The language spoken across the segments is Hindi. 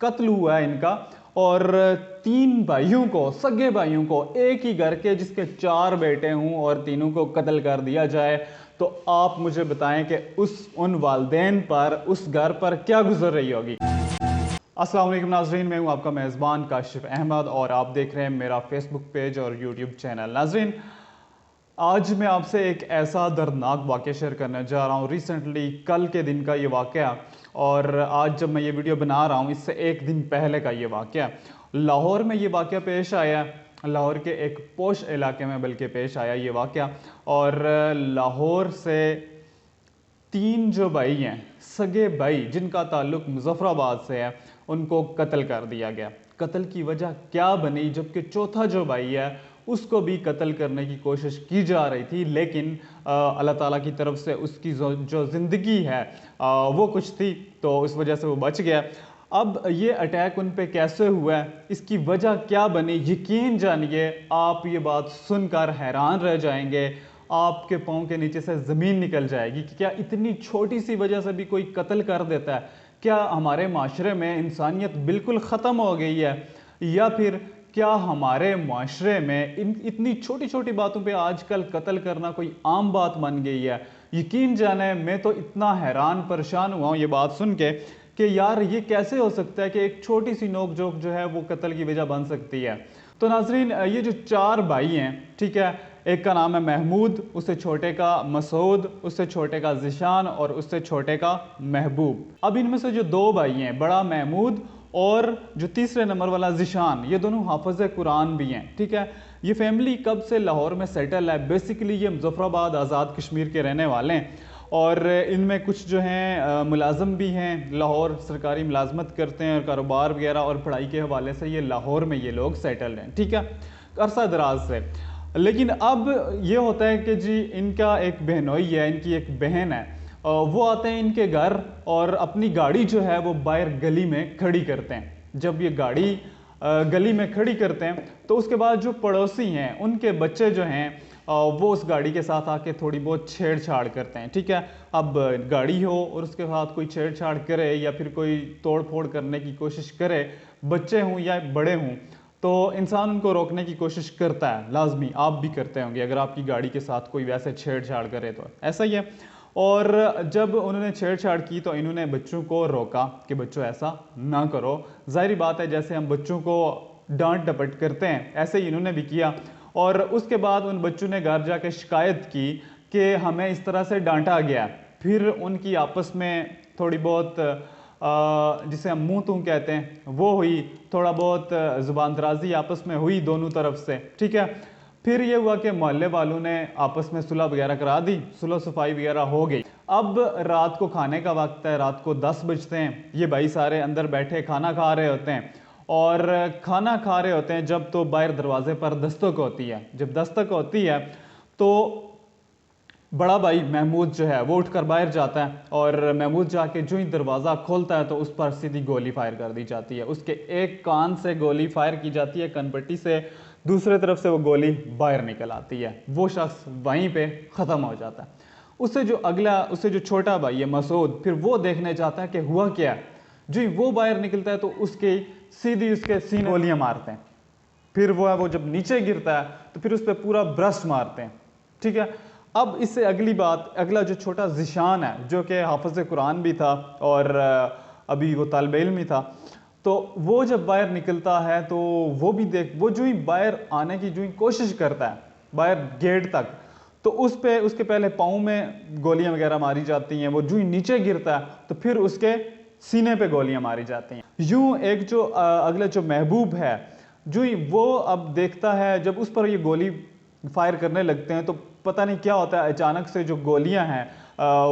कत्ल हुआ है इनका, और 3 भाइयों को, सगे भाइयों को, एक ही घर के जिसके 4 बेटे हों और तीनों को कत्ल कर दिया जाए, तो आप मुझे बताएं कि उन वालिदैन पर, उस घर पर क्या गुजर रही होगी। अस्सलाम वालेकुम नाजरीन, मैं हूं आपका मेज़बान काशिफ अहमद और आप देख रहे हैं मेरा फेसबुक पेज और यूट्यूब चैनल। नाजरीन, आज मैं आपसे एक ऐसा दर्दनाक वाक़या शेयर करने जा रहा हूं। रिसेंटली कल के दिन का ये वाक़या, और आज जब मैं ये वीडियो बना रहा हूं इससे एक दिन पहले का ये वाक़या। लाहौर में ये वाक़या पेश आया, लाहौर के एक पोश इलाके में बल्कि पेश आया ये वाक़या। और लाहौर से 3 जो भाई हैं, सगे भाई जिनका ताल्लुक मुजफ्फराबाद से है, उनको कत्ल कर दिया गया। कत्ल की वजह क्या बनी, जबकि चौथा जो भाई है उसको भी कत्ल करने की कोशिश की जा रही थी, लेकिन अल्लाह ताला की तरफ से उसकी जो ज़िंदगी है वो कुछ थी, तो उस वजह से वो बच गया। अब ये अटैक उन पे कैसे हुआ है, इसकी वजह क्या बनी, यकीन जानिए आप ये बात सुनकर हैरान रह जाएंगे। आपके पाँव के नीचे से ज़मीन निकल जाएगी कि क्या इतनी छोटी सी वजह से भी कोई कत्ल कर देता है। क्या हमारे माशरे में इंसानियत बिल्कुल ख़त्म हो गई है, या फिर क्या हमारे माशरे में इतनी छोटी छोटी बातों पे आजकल कत्ल करना कोई आम बात बन गई है। यकीन जाने मैं तो इतना हैरान परेशान हुआ हूँ ये बात सुन के कि यार ये कैसे हो सकता है कि एक छोटी सी नोक झोंक जो है वो कत्ल की वजह बन सकती है। तो नाजरीन, ये जो 4 भाई हैं, ठीक है, एक का नाम है महमूद, उससे छोटे का मसूद, उससे छोटे का ज़िशान और उससे छोटे का महबूब। अब इनमें से जो 2 भाई हैं, बड़ा महमूद और जो तीसरे नंबर वाला ज़िशान, ये दोनों हाफ़िज़ कुरान भी हैं, ठीक है। ये फैमिली कब से लाहौर में सेटल है, बेसिकली ये मुजफ्फराबाद आज़ाद कश्मीर के रहने वाले हैं, और इनमें कुछ जो हैं मुलाजम भी हैं, लाहौर सरकारी मुलाजमत करते हैं और कारोबार वगैरह और पढ़ाई के हवाले से ये लाहौर में ये लोग सेटल्ड हैं, ठीक है, अरसा दराज से। लेकिन अब ये होता है कि जी इनका एक बहनोई है, इनकी एक बहन है, वो आते हैं इनके घर और अपनी गाड़ी जो है वो बाहर गली में खड़ी करते हैं। जब ये गाड़ी गली में खड़ी करते हैं तो उसके बाद जो पड़ोसी हैं उनके बच्चे जो हैं वो उस गाड़ी के साथ आके थोड़ी बहुत छेड़छाड़ करते हैं, ठीक है। अब गाड़ी हो और उसके साथ कोई छेड़छाड़ करे या फिर कोई तोड़ फोड़ करने की कोशिश करे, बच्चे हों या बड़े हों, तो इंसान उनको रोकने की कोशिश करता है, लाजमी आप भी करते होंगे अगर आपकी गाड़ी के साथ कोई वैसे छेड़छाड़ करे तो ऐसा ही है। और जब उन्होंने छेड़छाड़ की तो इन्होंने बच्चों को रोका कि बच्चों ऐसा ना करो। जाहिर बात है जैसे हम बच्चों को डांट डपट करते हैं ऐसे ही इन्होंने भी किया, और उसके बाद उन बच्चों ने घर जाके शिकायत की कि हमें इस तरह से डांटा गया। फिर उनकी आपस में थोड़ी बहुत जिसे हम मुँह तूँ कहते हैं वो हुई, थोड़ा बहुत ज़ुबान दराजी आपस में हुई दोनों तरफ से, ठीक है। फिर ये हुआ कि मोहल्ले वालों ने आपस में सुलह वगैरह करा दी, सुलह सफाई वगैरह हो गई। अब रात को खाने का वक्त है, रात को 10 बजते हैं, ये भाई सारे अंदर बैठे खाना खा रहे होते हैं, और खाना खा रहे होते हैं जब तो बाहर दरवाजे पर दस्तक होती है। जब दस्तक होती है तो बड़ा भाई महमूद जो है वो उठकर बाहर जाता है, और महमूद जाके जो ही दरवाज़ा खोलता है तो उस पर सीधी गोली फायर कर दी जाती है। उसके एक कान से गोली फायर की जाती है कनपट्टी से, दूसरे तरफ से वो गोली बाहर निकल आती है, वो शख्स वहीं पे ख़त्म हो जाता है। उससे जो छोटा भाई है मसूद, फिर वो देखने जाता है कि हुआ क्या है। जो ही वो बाहर निकलता है तो सीधी उसके सीने गोलियाँ मारते हैं। फिर वो जब नीचे गिरता है तो फिर उस पर पूरा ब्रश मारते हैं, ठीक है। अब इससे अगला जो छोटा ज़िशान है, जो कि हाफ़िज़ कुरान भी था और अभी वो तालिब इल्म ही था, तो वो जब बाहर निकलता है तो वो जो ही बाहर आने की जो ही कोशिश करता है बाहर गेट तक, तो उसके पहले पाँव में गोलियां वगैरह मारी जाती हैं। वो जो ही नीचे गिरता है तो फिर उसके सीने पे गोलियां मारी जाती हैं। यूं एक जो अगला जो महबूब है, जो ही वो अब देखता है जब उस पर ये गोली फायर करने लगते हैं तो पता नहीं क्या होता है, अचानक से जो गोलियां हैं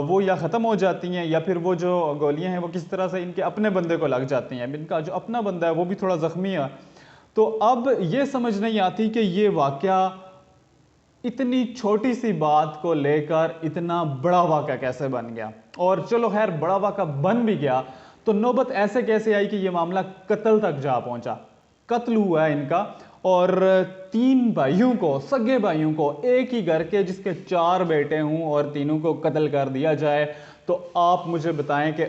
वो या ख़त्म हो जाती हैं, या फिर वो जो गोलियां हैं वो किस तरह से इनके अपने बंदे को लग जाती हैं। इनका जो अपना बंदा है वो भी थोड़ा ज़ख्मी है। तो अब ये समझ नहीं आती कि ये वाक़या इतनी छोटी सी बात को लेकर इतना बड़ा वाक़या कैसे बन गया। और चलो खैर बड़ा वाक़या बन भी गया तो नौबत ऐसे कैसे आई कि ये मामला कत्ल तक जा पहुंचा। कत्ल हुआ है इनका, और 3 भाइयों को, सगे भाइयों को, एक ही घर के जिसके 4 बेटे हों और तीनों को कत्ल कर दिया जाए, तो आप मुझे बताएं कि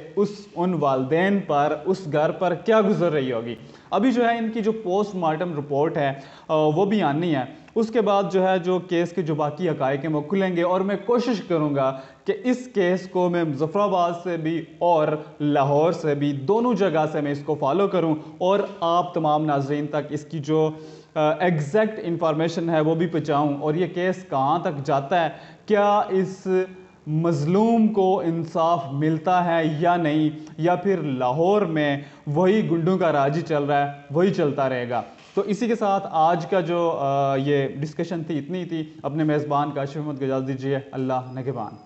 उन वालदेन पर, उस घर पर क्या गुजर रही होगी। अभी जो है इनकी जो पोस्टमार्टम रिपोर्ट है वो भी आनी है। उसके बाद जो है जो केस के जो बाकी हकायक हैं वो खुलेंगे और मैं कोशिश करूँगा कि इस केस को मैं मुजफ्फराबाद से भी और लाहौर से भी, दोनों जगह से मैं इसको फॉलो करूँ और आप तमाम नाजरीन तक इसकी जो एग्जैक्ट इंफॉर्मेशन है वो भी पहुँचाऊँ और ये केस कहाँ तक जाता है, क्या इस मज़लूम को इंसाफ मिलता है या नहीं, या फिर लाहौर में वही गुंडों का राज ही चल रहा है, वही चलता रहेगा। तो इसी के साथ आज का जो ये डिस्कशन थी इतनी ही थी। अपने मेज़बान काशिफ अहमद को इजाज़त दीजिए। अल्लाह निगहबान।